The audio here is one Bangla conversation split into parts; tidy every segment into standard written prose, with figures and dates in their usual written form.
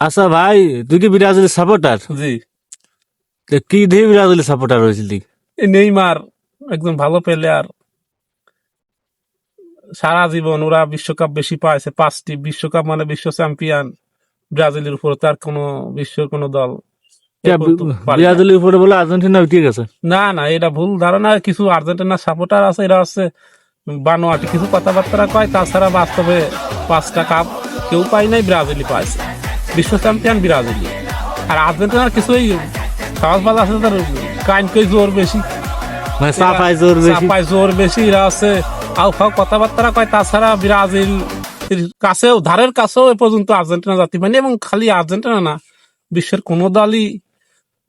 আচ্ছা ভাই, তুই কি ব্রাজিলের সাপোর্টার? জি। কি দিয়ে ব্রাজিলের সাপোর্টার হয়েছিলি? এই নেইমার একদম ভালো প্লেয়ার। সারা জীবন ওরা বিশ্বকাপ বেশি পাইছে, 5টি বিশ্বকাপ, মানে বিশ্ব চ্যাম্পিয়ন। ব্রাজিলের উপর তার কোনো বিশ্বের কোনো দল এ পর্যন্ত পারে নাই। ব্রাজিলের উপরে বলে আর্জেন্টিনা উঠে গেছে। না না, এটা ভুল ধারণা। কিছু আর্জেন্টিনার সাপোর্টার আছে, এরা হচ্ছে বানোয়াটি কিছু কথাবার্তা কয়, তাছাড়া বাস্তবে 5টা কাপ কেউ পায় নাই, ব্রাজিলই পাইছে। বিশ্ব চ্যাম্পিয়ন ব্রাজিলই। আর আর্জেন্টিনার কিছুই সহজবাজ আছে, তার কাইনকে জোর বেশি, মানে চাপায় জোর বেশি। চাপায় জোর বেশি, এরা আছে আউফাউ কথাবার্তা কয়। তাছাড়া ব্রাজিল কাছেও, ধারের কাছেও এ পর্যন্ত আর্জেন্টিনা জাতি পায়নি। এবং খালি আর্জেন্টিনা না, বিশ্বের কোনো দলই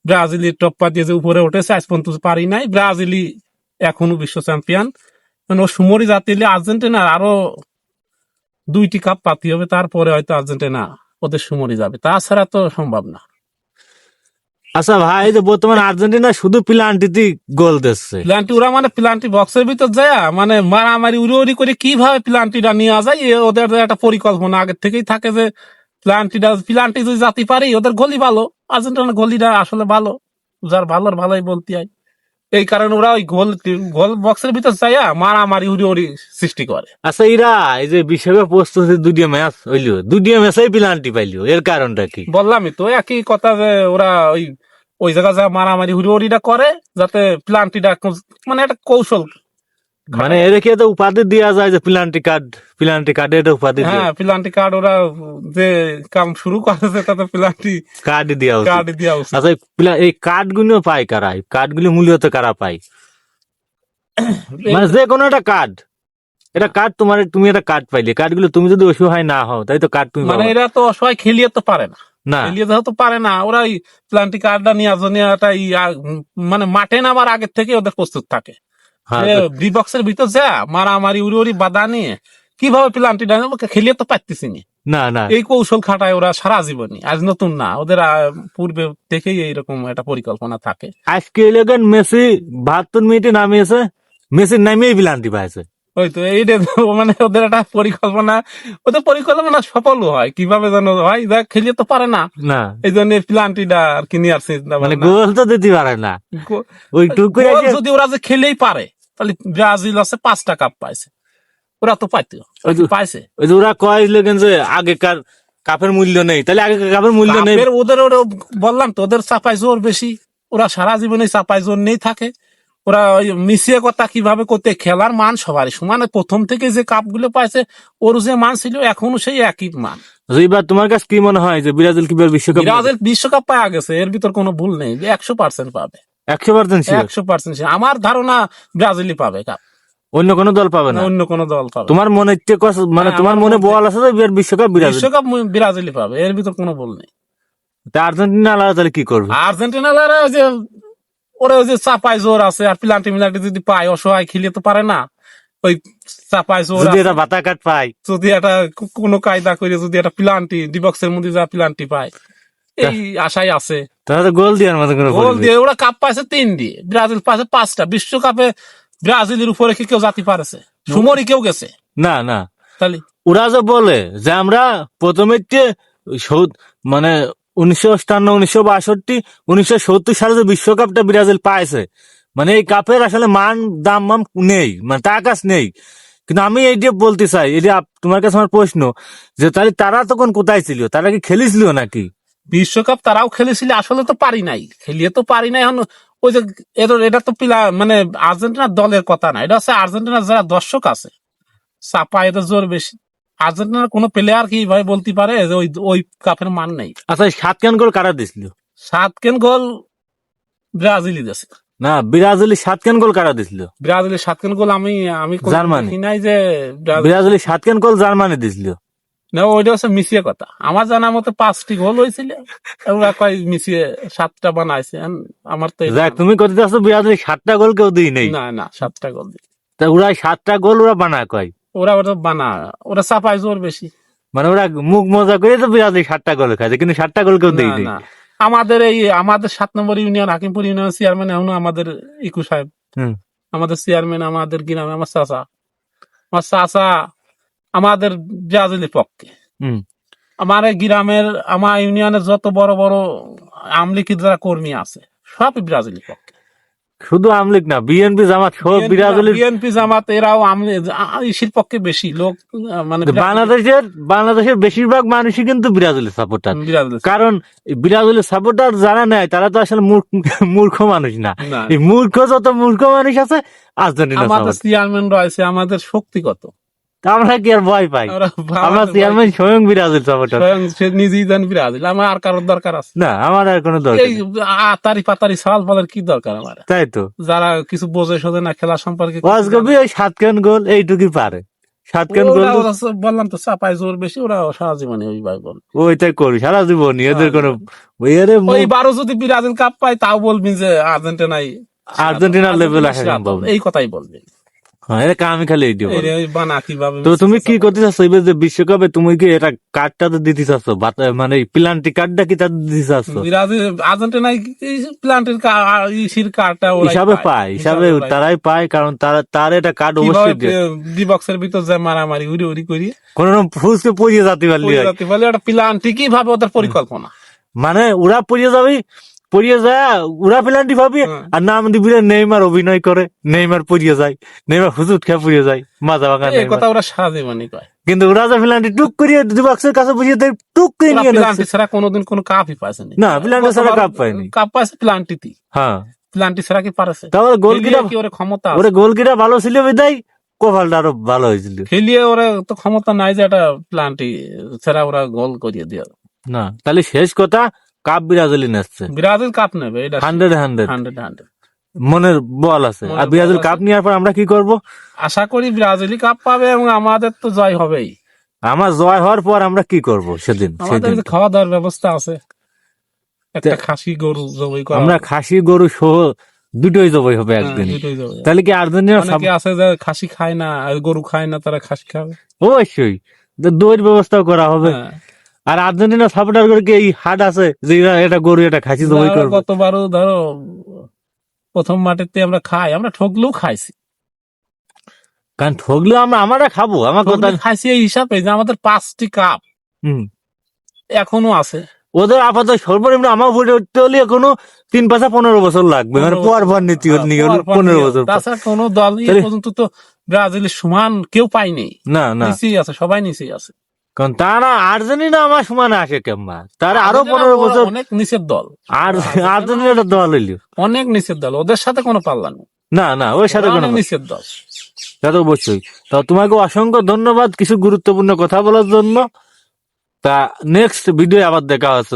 ব্রাজিলের টপ্পা দিয়ে যে উপরে উঠেছে আজ পর্যন্ত পারি নাই। ব্রাজিলই এখনো বিশ্ব চ্যাম্পিয়ন। ও সুমরি জাতিলে আর্জেন্টিনার আরো 2টি কাপ পাতি হবে, তারপরে হয়তো আর্জেন্টিনা ওদের সুমরি যাবে, তাছাড়া তো সম্ভব না। আচ্ছা ভাই, এই যে বর্তমান আর্জেন্টিনা শুধু প্লান্টিতেই গোল দিচ্ছে। প্লান্টি ওরা মানে প্লান্টি বক্সের ভিতর যায়, মানে মারামারি উড়ি করে কিভাবে প্লান্টিটা নিয়ে যায়, ওদের একটা পরিকল্পনা আগের থেকেই থাকে যে প্লান্টি যদি জাতি পারি ওদের গলি ভালো। আর্জেন্টিনার গলিটা আসলে ভালো, যার ভালোর ভালোই বলতে হয়। এই কারণে ওরা ওই গোল গোল বক্সের ভিতর যাইয়া মারামারি উড়ি সৃষ্টি করে। আচ্ছা, এরা এই যে বিশ্বকাপ প্রস্তুতি 2টি ম্যাচ হইলো, 2টি ম্যাচেই প্লান্টি পাইলো, এর কারণটা কি? বললামই তো একই কথা, যে ওরা ওই ওই জায়গা যা মারামারি হুড়োহুড়িটা করে, যাতে প্লান্টিটা মানে একটা কৌশল। মানে এর কি একটা উপাধি দেওয়া যায় যে প্লান্টি কার্ডে এটা উপাধি দেওয়া, হ্যাঁ, প্লান্টি কার্ড ওরা যে কাম শুরু করেছে তাতে প্লান্টি কার্ড দেওয়া কার্ড উচিত। দেওয়া উচিত। আচ্ছা, এই কার্ড গুলো পায় কারা? কার্ড গুলো মূলত কারা পায়? মানে যে কোনো একটা কার্ড, এটা কার্ড তুমি একটা কার্ড পাইলে, কার্ড গুলো তুমি যদি অসহায় না হও তাই তো কার্ড তুমি মানে পাবা এরা তো অসহায় খেলিয়ে তো পারে না, না। খেলিয়ে যেহেতু পারে না, ওরা ওই প্লান্টি কার্ডটা নিয়ে আসো, নিয়ে একটা মানে মাঠে নামার আগের থেকে ওদের প্রস্তুত থাকে। হ্যাঁ, ডি বক্সের ভিতর যা মারামারি উড়ি বাধা নিয়ে কিভাবে প্লান্টিটা খেলিয়ে তো পারতেছি না। না না, এই কৌশল খাটায় ওরা সারা জীবনই, আজ নতুন না, ওদের পূর্বে থেকেই এইরকম একটা পরিকল্পনা থাকে। আজকে এলাকার মেসি 72 মিনিটে নামিয়েছে, মেসি নামিয়েই প্লান্টি পাইছে। ওই তো এইটা মানে ওদের একটা পরিকল্পনা, ওদের পরিকল্পনা সফল হয় কিভাবে যেন হয়, দেখ খেলিয়ে তো পারে না, না এই জন্য প্লান্টিটা আর কি নিয়ে আসছে। মানে গোল তো দিতে পারে না, ওই টুক করে গোল যদি ওরা যে খেলেই পারে, তাহলে ব্রাজিল আছে 5টা কাপ পাইছে, ওরা তো পাইতো পাইছে। ওই যে ওরা কয় লেগেন যে আগেকার কাপের মূল্য নেই, তাহলে আগেকার কাপের মূল্য নেই। ওদের বললাম তো, ওদের চাপাই জোর বেশি, ওরা সারা জীবনে চাপাই জোর নেই থাকে। ওরা ওই মিশিয়ে কথা কিভাবে করতে, খেলার মান সবারই সমান, প্রথম থেকে যে কাপ গুলো পাইছে ওর যে মান ছিল এখনো সেই একই মান। এবার তোমার কাছে কি মনে হয় যে ব্রাজিল কি বিশ্বকাপ? ব্রাজিল বিশ্বকাপ পাওয়া গেছে, এর ভিতর কোনো ভুল নেই, 100% পাবে, 100%? 100% আমার ধারণা ব্রাজিলই পাবে কাপ, অন্য কোনো দল পাবে না? অন্য কোনো দল পাবে। তোমার মনে মানে তোমার মনে বল আছে যে বিশ্বকাপ বিশ্বকাপ ব্রাজিলই পাবে, এর ভিতর কোনো ভুল নেই। আর্জেন্টিনা আলাদা তাহলে কি করবে? আর্জেন্টিনা যে ওরা ওই যে চাপাই জোর আছে, আর প্লান্টি মিলান্টি যদি পায়, অসহায় খেলিয়ে তো পারে না, ওই চাপাই জোর যদি এটা বাতা কাট পায়, যদি একটা কোনো কায়দা করে যদি একটা প্লান্টি ডিবক্সের মধ্যে যা প্লান্টি পায়, এই আশাই আছে। তাহলে গোল দেওয়ার মতো কোনো গোল দিয়ে ওরা কাপ পাইছে 3 দিয়ে, ব্রাজিল পাইছে 5টা। বিশ্বকাপে ব্রাজিলের উপরে কি কেউ জাতি পারেছে? সুমরি কেউ গেছে না না। তাহলে ওরা যে বলে যে আমরা প্রথমে মানে 1958, 1962, 1970 সালে যে বিশ্বকাপটা ব্রাজিল পাইছে, মানে এই কাপের আসলে মান দাম নেই, মানে টাকা নেই। কিন্তু আমি এই দিয়ে বলতে চাই, এই যে তোমার কাছে আমার প্রশ্ন, যে তাহলে তারা তখন কোথায় ছিল? তারা কি খেলেছিল নাকি বিশ্বকাপ? তারাও খেলেছিল, আসলে তো পারি নাই, খেলিয়ে তো পারি নাই। এখন ওই যে এটা তো মানে আর্জেন্টিনার দলের কথা না, এটা হচ্ছে আর্জেন্টিনার যারা দর্শক আছে, চাপা এদের জোর বেশি। আর্জেন্টিনার কোন প্লেয়ার কি ভাই বলতে পারে যে ওই ওই কাপের মান নেই? আচ্ছা, 7 গোল কারা দিছিল? 7 গোল ব্রাজিলই দিয়েছে। না, ব্রাজিলের 7 গোল কারা দিছিল? ব্রাজিলের 7 গোল আমি আমি জার্মানি। দেখি নাই যে ব্রাজিলের 7 গোল জার্মানি দিছিল। না, ওইটা হচ্ছে মিশিয়ে কথা। আমার জানা মতো 5টি গোল হয়েছিল, ওরা কয় মিশিয়ে 7টা বানাইছে। আমার তো তুমি কত চাচ্ছ ব্রাজিল 7টা গোল কেউ দিই নেই? না না, 7টা গোল দিই। তা ওরা 7টা গোল ওরা বানা কয়? ওরা ওটা বানা, ওরা চাপায় জোর বেশি। মানে ওরা মুখ মজা করে তো ব্রাজিল 7টা গোল খাইছে, কিন্তু 7টা গোল কেউ দেই নেই। আমাদের 7 নম্বর ইউনিয়ন, হাকিমপুর ইউনিয়ন চেয়ারম্যান এখনো আমাদের ইকু সাহেব, আমাদের চেয়ারম্যান, আমাদের গ্রামে আমার চাচা আমাদের ব্রাজিলের পক্ষে। আমার এই গ্রামের, আমার ইউনিয়নের যত বড় বড় আমলিকি যারা কর্মী আছে সবই ব্রাজিলের পক্ষে। শুধু আমলিক না, বিএনপি জামাত সব ব্রাজিলের। বিএনপি জামাত এরাও ইসির পক্ষে বেশি লোক, মানে বাংলাদেশের বেশিরভাগ মানুষই কিন্তু ব্রাজিলের সাপোর্টার। ব্রাজিল কারণ এই ব্রাজিলের সাপোর্টার যারা নেয় তারা তো আসলে মূর্খ মানুষ না। না। এই যত মূর্খ মানুষ আছে আর্জেন্টিনা আমাদের সাপোর্ট। চেয়ারম্যান রয়েছে, আমাদের শক্তি কত, আমরা কি আর ভয় পাই? আমার চেয়ারম্যান স্বয়ং ব্রাজিল সাপোর্টার। স্বয়ং সে নিজেই জান ব্রাজিল, আমার আর কারোর দরকার আছে? না, আমার আর কোনো দরকার এই নেই। আতারি পাতারি সাল বলার কি দরকার আমার? তাই তো, যারা কিছু বোঝে শোধে না খেলা সম্পর্কে, ওয়াজগবি ওই 7 খান গোল এইটুকুই পারে। 7 খান গোল ওরা বললাম তো চাপায় জোর বেশি, ওরা সারা জীবনে ওই ভাই বল ওইটাই করি সারা জীবন, এদের কোনো ওই 12 যদি ব্রাজিল কাপ পায় তাও বলবি যে আর্জেন্টিনাই আর্জেন্টিনার লেভেল আসা সম্ভব না। এই কথাই বলবি। হ্যাঁ, এটা আমি খালি এইটি বলি। ওই বানা কিভাবে তো তুমি কি করতে চাচ্ছ এবার যে বিশ্বকাপে? তুমি কি এটা কার্ডটা তো দিতে চাচ্ছ, মানে প্লান্টি কার্ডটা কি তাদের দিতে চাচ্ছ? ব্রাজিল আর্জেন্টিনাই প্লান্টের ইসির কার্ডটা হিসাবে পায়, হিসাবে তারাই পায়, কারণ তার এটা কার্ড অবশ্যই ডি বক্সের ভিতর যে মারামারি উড়ি উড়ি করি কোন ফুসকে পড়িয়ে যাতে পারলি হয়। বলে একটা প্লান্টি কিভাবে ওদের পরিকল্পনা, মানে ওরা পড়িয়ে যাবে, পড়িয়ে যায় ওরা প্লান্টি ভাবি, আর নাম দিবি নেইমার অভিনয় করে, নেইমার পড়িয়ে যায়, নেইমার হুজুট খেয়ে পড়িয়ে যায়, মাজা ভাঙা এই কথা ওরা সারা জীবনই কয়। কিন্তু ওরা যে প্লান্টি টুক করিয়ে ডিবক্সের কাছে বুঝিয়ে দেয়, টুক করে ওরা নিয়ে প্লান্টি ছাড়া কোনোদিন কোনো কাপই পাইছে না, প্লান্টি ছাড়া কাপ পায়নি। কাপ পাইছে প্লান্টিতে, হ্যাঁ, প্লান্টি ছাড়া কি পারেছে? তাহলে গোলকিটা কি ওরে ক্ষমতা আছে? ওরে গোলকিটা ভালো ছিল বিদায় কপালটা আরো ভালো হয়েছিল। খেলিয়ে ওরা তো ক্ষমতা নাই যে একটা প্লান্টি ছাড়া ওরা গোল করিয়ে দিয়ে। না, তাহলে শেষ কথা, কাপ ব্রাজিলই নিচ্ছে, ব্রাজিল কাপ নেবে, এটা 100 100 মনের বল আছে। আর ব্রাজিল কাপ নেওয়ার পর আমরা কি করব? আশা করি ব্রাজিলই কাপ পাবে এবং আমাদের তো জয় হবেই। আমার জয় হওয়ার পর আমরা কি করব সেদিন? আমাদের যে খাওয়া দাওয়ার ব্যবস্থা আছে, একটা খাসি গরু জবাই করা, আমরা খাসি গরু সহ দুটোই জবাই হবে একদিন। দুটোই জবাই। তাহলে কি আর্জেন্টিনা অনেকে আছে যে খাসি খায় না, আর গরু খায় না, তারা খাসি খাবে। অবশ্যই দইয়ের ব্যবস্থাও করা হবে। হ্যাঁ। আর আর্জেন্টিনা সাপোর্টার করে কি এই হাট আছে যে এটা গরু এটা খাসি জবাই আমরা করবে? গতবারও ধরো প্রথম মাঠেতে আমরা খাই, আমরা ঠকলেও খাইছি, কারণ ঠগলে আমরা খাবো, আমার কথা। ঠকলে খাইছি এই হিসাবে যে আমাদের 5টি কাপ হম, এখনো আছে। ওদের আপাতত সর্বনিম্ন আমার উপরে উঠতে হলে এখনো 3-15 বছর লাগবে, মানে পর নীতি নিয়ে 15 বছর। তাছাড়া কোন দল এই পর্যন্ত তো ব্রাজিলের সমান কেউ পায়নি। না না, নিচেই আছে, সবাই নিচেই আছে। কারণ তারা আর্জেন্টিনা আমার সমানে আসে কেমন, তারা আরো 15 বছর অনেক নিচের দল, আর আর্জেন্টিনার দল হইল অনেক নিচের দল, ওদের সাথে কোনো পাল্লা নেই। না না, ওর সাথে কোনো অনেক নিচের দল। তা তো অবশ্যই। তো তোমাকে অসংখ্য ধন্যবাদ কিছু গুরুত্বপূর্ণ কথা বলার জন্য। তা নেক্সট ভিডিও আবার দেখা হচ্ছে।